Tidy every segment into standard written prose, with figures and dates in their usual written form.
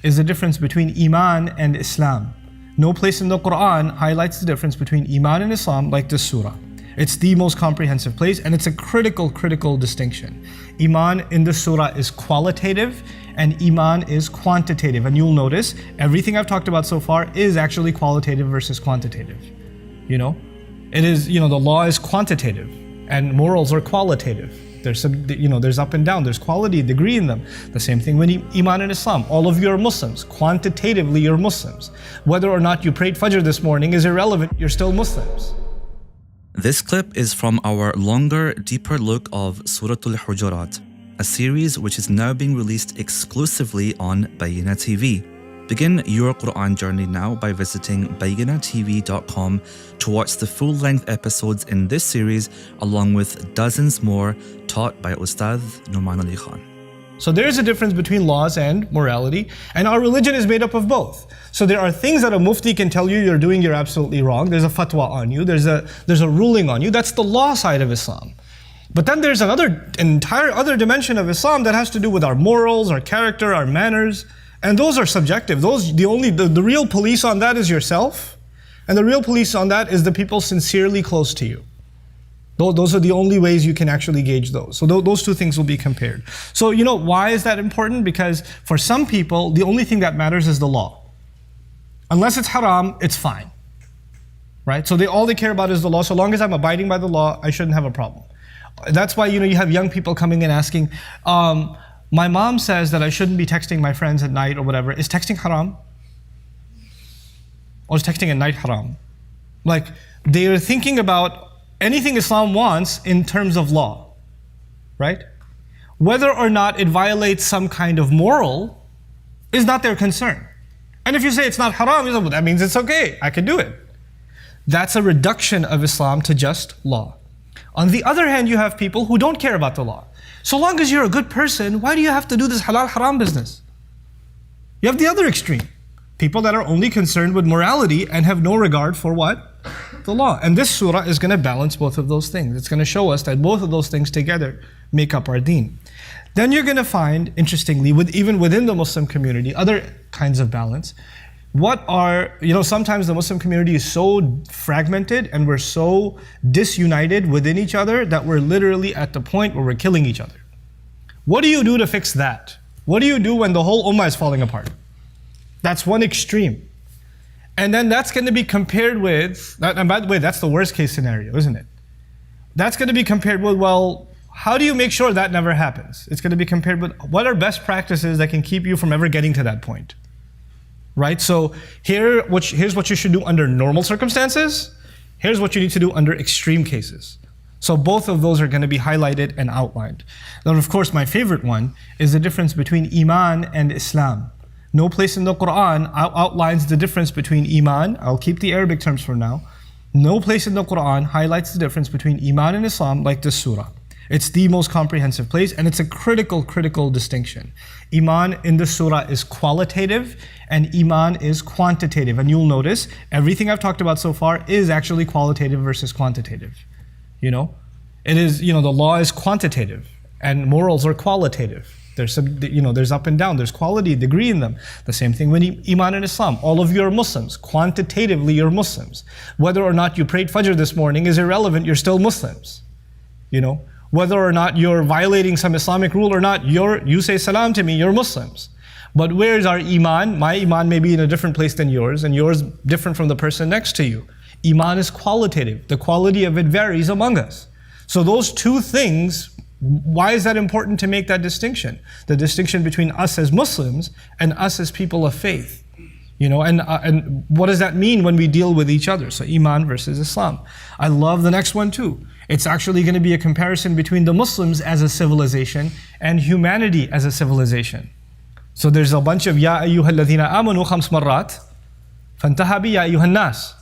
is the difference between Iman and Islam. No place in the Quran highlights the difference between Iman and Islam like this surah. It's the most comprehensive place, and it's a critical distinction. Iman in the surah is qualitative and Iman is quantitative. And you'll notice everything I've talked about so far is actually qualitative versus quantitative. You know, it is, the law is quantitative and morals are qualitative. There's there's up and down, there's quality, degree in them. The same thing with Iman and Islam. All of you are Muslims. Quantitatively, you're Muslims. Whether or not you prayed Fajr this morning is irrelevant. You're still Muslims. This clip is from our longer, deeper look of Surah Al-Hujurat, a series which is now being released exclusively on Bayyinah TV. Begin your Quran journey now by visiting bayyinahtv.com to watch the full-length episodes in this series along with dozens more taught by Ustadh Nouman Khan. So there is a difference between laws and morality, and our religion is made up of both. So there are things that a mufti can tell you you're absolutely wrong. There's a fatwa on you, there's a ruling on you. That's the law side of Islam. But then there's entire other dimension of Islam that has to do with our morals, our character, our manners, and those are subjective. The real police on that is yourself, and the real police on that is the people sincerely close to you. Those are the only ways you can actually gauge those. So those two things will be compared. So why is that important? Because for some people, the only thing that matters is the law. Unless it's haram, it's fine. Right? So all they care about is the law. So long as I'm abiding by the law, I shouldn't have a problem. That's why you have young people coming and asking, my mom says that I shouldn't be texting my friends at night or whatever. Is texting haram? Or is texting at night haram? Like, they are thinking about anything Islam wants in terms of law, right? Whether or not it violates some kind of moral is not their concern. And if you say it's not haram, you say, well, that means it's okay, I can do it. That's a reduction of Islam to just law. On the other hand, you have people who don't care about the law. So long as you're a good person, why do you have to do this halal haram business? You have the other extreme. People that are only concerned with morality and have no regard for what? The law. And this surah is going to balance both of those things. It's going to show us that both of those things together make up our deen. Then you're going to find, interestingly, even within the Muslim community, other kinds of balance. Sometimes the Muslim community is so fragmented and we're so disunited within each other that we're literally at the point where we're killing each other. What do you do to fix that? What do you do when the whole Ummah is falling apart? That's one extreme. And then that's going to be compared with, and by the way, that's the worst case scenario, isn't it? That's going to be compared with, well, how do you make sure that never happens? It's going to be compared with, what are best practices that can keep you from ever getting to that point? Right? So here's what you should do under normal circumstances. Here's what you need to do under extreme cases. So both of those are going to be highlighted and outlined. Now, of course, my favorite one is the difference between Iman and Islam. No place in the Quran outlines the difference between Iman. I'll keep the Arabic terms for now. No place in the Quran highlights the difference between Iman and Islam like this surah. It's the most comprehensive place, and it's a critical distinction. Iman in the surah is qualitative and Iman is quantitative. And you'll notice everything I've talked about so far is actually qualitative versus quantitative. It is, the law is quantitative and morals are qualitative. There's up and down, there's quality, degree in them. The same thing with Iman and Islam. All of you are Muslims. Quantitatively, you're Muslims. Whether or not you prayed Fajr this morning is irrelevant. You're still Muslims. Whether or not you're violating some Islamic rule or not, you say salam to me, you're Muslims. But where's our Iman? My Iman may be in a different place than yours, and yours different from the person next to you. Iman is qualitative. The quality of it varies among us. So those two things, why is that important to make that distinction? The distinction between us as Muslims and us as people of faith. And what does that mean when we deal with each other? So Iman versus Islam. I love the next one too. It's actually going to be a comparison between the Muslims as a civilization and humanity as a civilization. So there's a bunch of Ya ayyuhal ladhina amanu khams marrat, fantaha bi ya ayyuhan nas.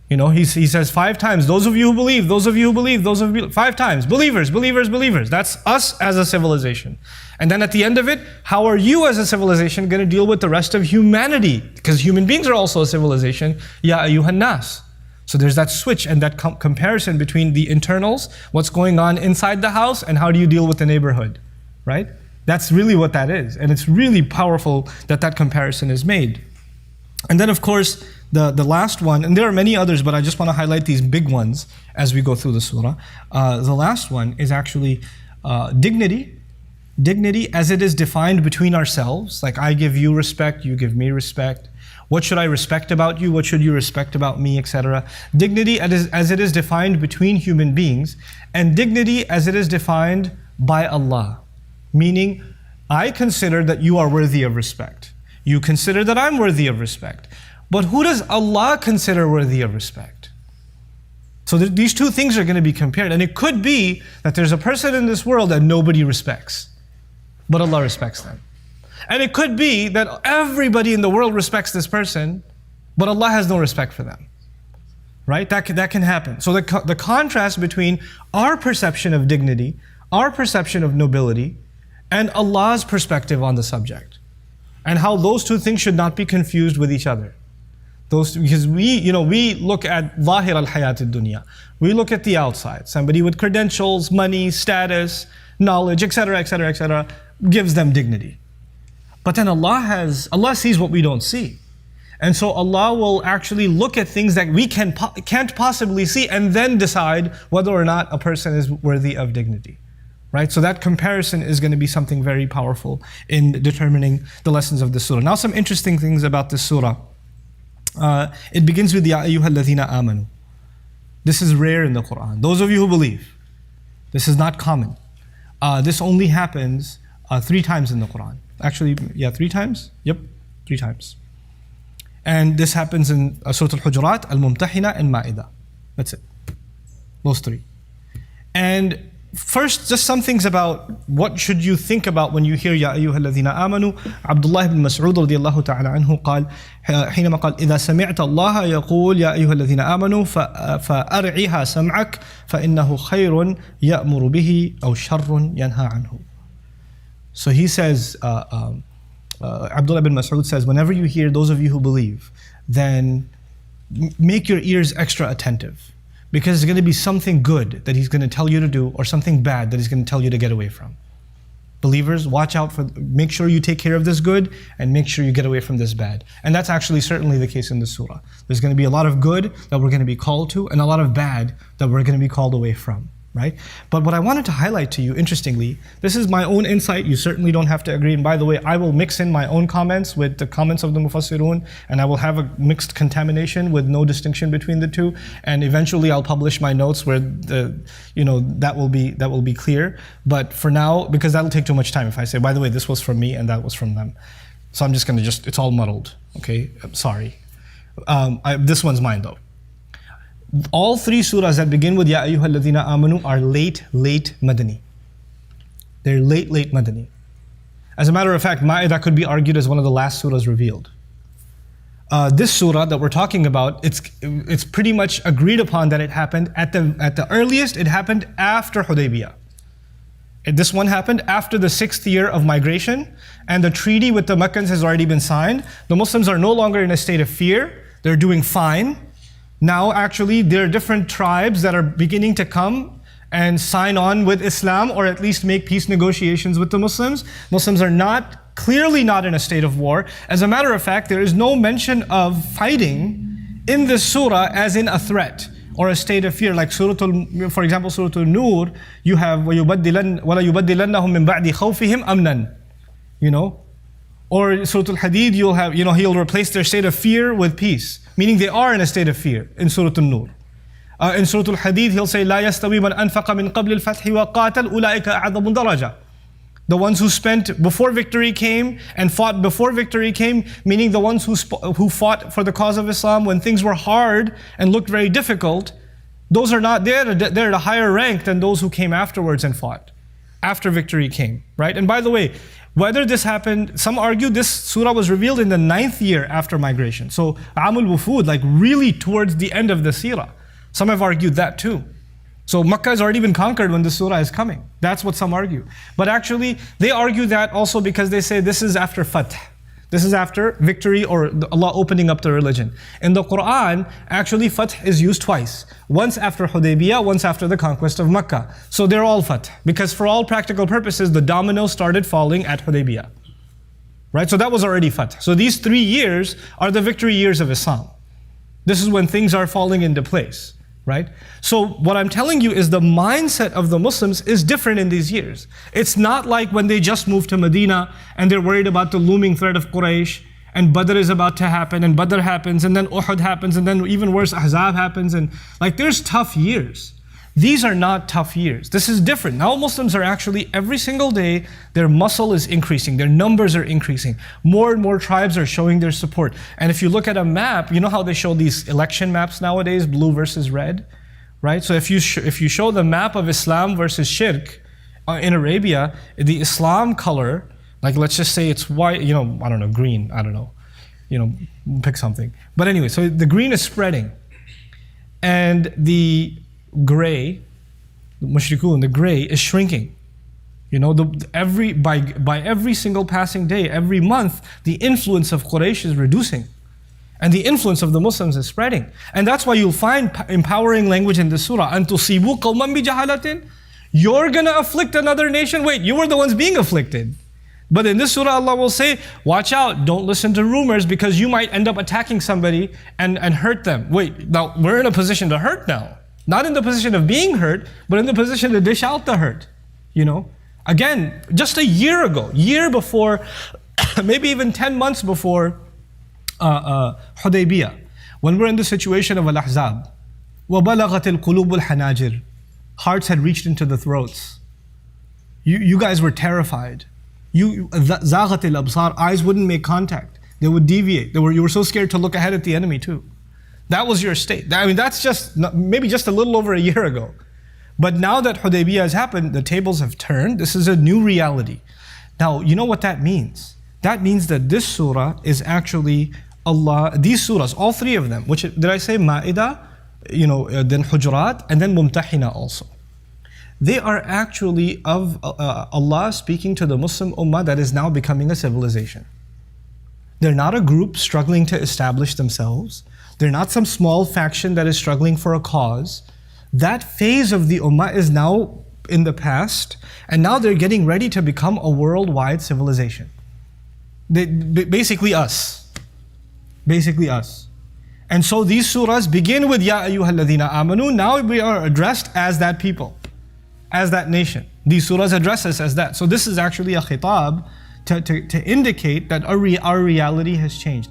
He says 5 times, those of you who believe, those of you who believe, those of you, 5 times, believers, believers, believers. That's us as a civilization. And then at the end of it, how are you as a civilization going to deal with the rest of humanity? Because human beings are also a civilization. Ya ayyuhan nas. So there's that switch and that comparison between the internals, what's going on inside the house, and how do you deal with the neighborhood, right? That's really what that is. And it's really powerful that that comparison is made. And then of course, the last one, and there are many others, but I just want to highlight these big ones as we go through the surah. The last one is actually dignity. Dignity as it is defined between ourselves, like I give you respect, you give me respect. What should I respect about you? What should you respect about me, etc. Dignity as it is defined between human beings, and dignity as it is defined by Allah. Meaning, I consider that you are worthy of respect. You consider that I'm worthy of respect. But who does Allah consider worthy of respect? So these two things are going to be compared. And it could be that there's a person in this world that nobody respects, but Allah respects them. And it could be that everybody in the world respects this person, but Allah has no respect for them. Right? That can happen. So the contrast between our perception of dignity, our perception of nobility, and Allah's perspective on the subject. And how those two things should not be confused with each other. Because we look at zahir al-hayat al-dunya. We look at the outside. Somebody with credentials, money, status, knowledge, etc., etc., etc., gives them dignity. But then Allah sees what we don't see. And so Allah will actually look at things that we can't possibly see and then decide whether or not a person is worthy of dignity. Right? So that comparison is going to be something very powerful in determining the lessons of the surah. Now some interesting things about this surah. It begins with Ya ayyuhal ladhina amanu. This is rare in the Quran. Those of you who believe. This is not common. This only happens 3 times in the Quran. Actually, 3 times? Yep, 3 times. And this happens in Surah Al-Hujurat, Al-Mumtahina, and Ma'idah. That's it. Those 3. And first, just some things about what should you think about when you hear Ya ayyuhal ladhina amanu. Abdullah ibn Mas'ud radiyallahu ta'ala anhu قال حينما قال إذا سمعت الله يقول يا أيها الذين آمنوا فأرعها سمعك فإنه خير يأمر به أو شر ينهى عنه. So he says, Abdullah ibn Mas'ud says, whenever you hear those of you who believe, then make your ears extra attentive. Because there's going to be something good that he's going to tell you to do, or something bad that he's going to tell you to get away from. Believers, watch out make sure you take care of this good, and make sure you get away from this bad. And that's actually certainly the case in the surah. There's going to be a lot of good that we're going to be called to, and a lot of bad that we're going to be called away from. Right? But what I wanted to highlight to you, interestingly, this is my own insight, you certainly don't have to agree, and by the way, I will mix in my own comments with the comments of the Mufassirun, and I will have a mixed contamination with no distinction between the two, and eventually I'll publish my notes where that will be clear. But for now, because that'll take too much time if I say, by the way, this was from me and that was from them. So I'm just going to it's all muddled, okay? I'm sorry. This one's mine though. All 3 surahs that begin with Ya ayyuhal ladhina amanu are late Madani. They're late Madani. As a matter of fact, Ma'idah could be argued as one of the last surahs revealed. This surah that we're talking about, it's pretty much agreed upon that it happened at the earliest, it happened after Hudaybiyah. This one happened after the 6th year of migration, and the treaty with the Meccans has already been signed. The Muslims are no longer in a state of fear. They're doing fine. Now actually there are different tribes that are beginning to come and sign on with Islam, or at least make peace negotiations with the Muslims. Muslims are clearly not in a state of war. As a matter of fact, there is no mention of fighting in this surah as in a threat or a state of fear. Like for example, Surah Al-Nur, you have وَلَيُبَدِّلَنَّهُم مِّن بَعْدِ خَوْفِهِمْ أَمْنًا. Or Surah Al-Hadid, you'll have, He'll replace their state of fear with peace. Meaning they are in a state of fear in Surah Al-Nur. In Surah Al-Hadid, He'll say, لا يستوي من أنفق من قبل الفتح وقاتل أولئك أعظم درجة. The ones who spent before victory came and fought before victory came, meaning the ones who fought for the cause of Islam when things were hard and looked very difficult, those are not, they're at a higher rank than those who came afterwards and fought, after victory came, right? And by the way, whether this happened, some argue this surah was revealed in the 9th year after migration. So, Amul Wufud, like really towards the end of the seerah. Some have argued that too. So Makkah has already been conquered when the surah is coming. That's what some argue. But actually, they argue that also because they say this is after Fath. This is after victory or Allah opening up the religion. In the Quran, actually Fath is used twice. Once after Hudaybiyah, once after the conquest of Makkah. So they're all Fath. Because for all practical purposes, the domino started falling at Hudaybiyah. Right? So that was already Fath. So these 3 years are the victory years of Islam. This is when things are falling into place. Right? So what I'm telling you is the mindset of the Muslims is different in these years. It's not like when they just moved to Medina and they're worried about the looming threat of Quraysh and Badr is about to happen and Badr happens and then Uhud happens and then even worse Ahzab happens and like there's tough years. These are not tough years. This is different. Now Muslims are actually every single day, their muscle is increasing, their numbers are increasing. More and more tribes are showing their support. And if you look at a map, you know how they show these election maps nowadays, blue versus red, right? So if you show the map of Islam versus Shirk in Arabia, the Islam color, like let's just say it's white, I don't know, green, I don't know, pick something. But anyway, so the green is spreading. And the gray, the mushrikun, the gray is shrinking. By every single passing day, every month, the influence of Quraysh is reducing. And the influence of the Muslims is spreading. And that's why you'll find empowering language in the surah. أَن تُصِيبُوا قَوْمًا بِجَهَالَةٍ. You're gonna afflict another nation. Wait, you were the ones being afflicted. But in this surah, Allah will say, watch out, don't listen to rumors because you might end up attacking somebody and hurt them. Wait, now we're in a position to hurt now. Not in the position of being hurt, but in the position to dish out the hurt. Again, just a year before, maybe even 10 months before Hudaybiyah, when we're in the situation of Al-Ahzab, وَبَلَغَتِ الْقُلُوبُ الْحَنَاجِرِ. Hearts had reached into the throats. You guys were terrified. زَاغَتِ الْأَبْصَارِ. Eyes wouldn't make contact. They would deviate. You were so scared to look ahead at the enemy too. That was your state. That's just maybe just a little over a year ago. But now that Hudaybiyah has happened, the tables have turned. This is a new reality. Now, you know what that means? That means that this surah is actually these surahs, all 3 of them, which did I say Ma'idah, then Hujurat, and then Mumtahina also. They are actually of Allah speaking to the Muslim Ummah that is now becoming a civilization. They're not a group struggling to establish themselves. They're not some small faction that is struggling for a cause. That phase of the Ummah is now in the past, and now they're getting ready to become a worldwide civilization. Basically us. Basically us. And so these surahs begin with Ya ayyuhalladhina amanu. Now we are addressed as that people, as that nation. These surahs address us as that. So this is actually a khitab to indicate that our reality has changed.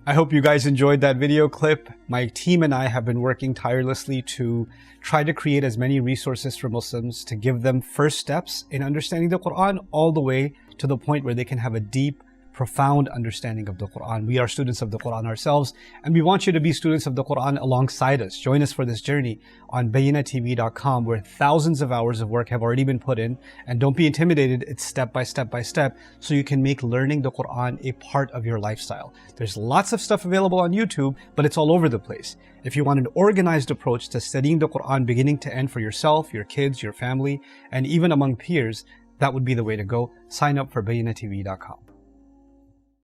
I hope you guys enjoyed that video clip. My team and I have been working tirelessly to try to create as many resources for Muslims to give them first steps in understanding the Quran all the way to the point where they can have a deep, profound understanding of the Quran. We are students of the Quran ourselves, and we want you to be students of the Quran alongside us. Join us for this journey on bayinatv.com, where thousands of hours of work have already been put in. And don't be intimidated, it's step by step by step, so you can make learning the Quran a part of your lifestyle. There's lots of stuff available on YouTube, but it's all over the place. If you want an organized approach to studying the Quran beginning to end for yourself, your kids, your family, and even among peers, that would be the way to go. Sign up for bayinatv.com.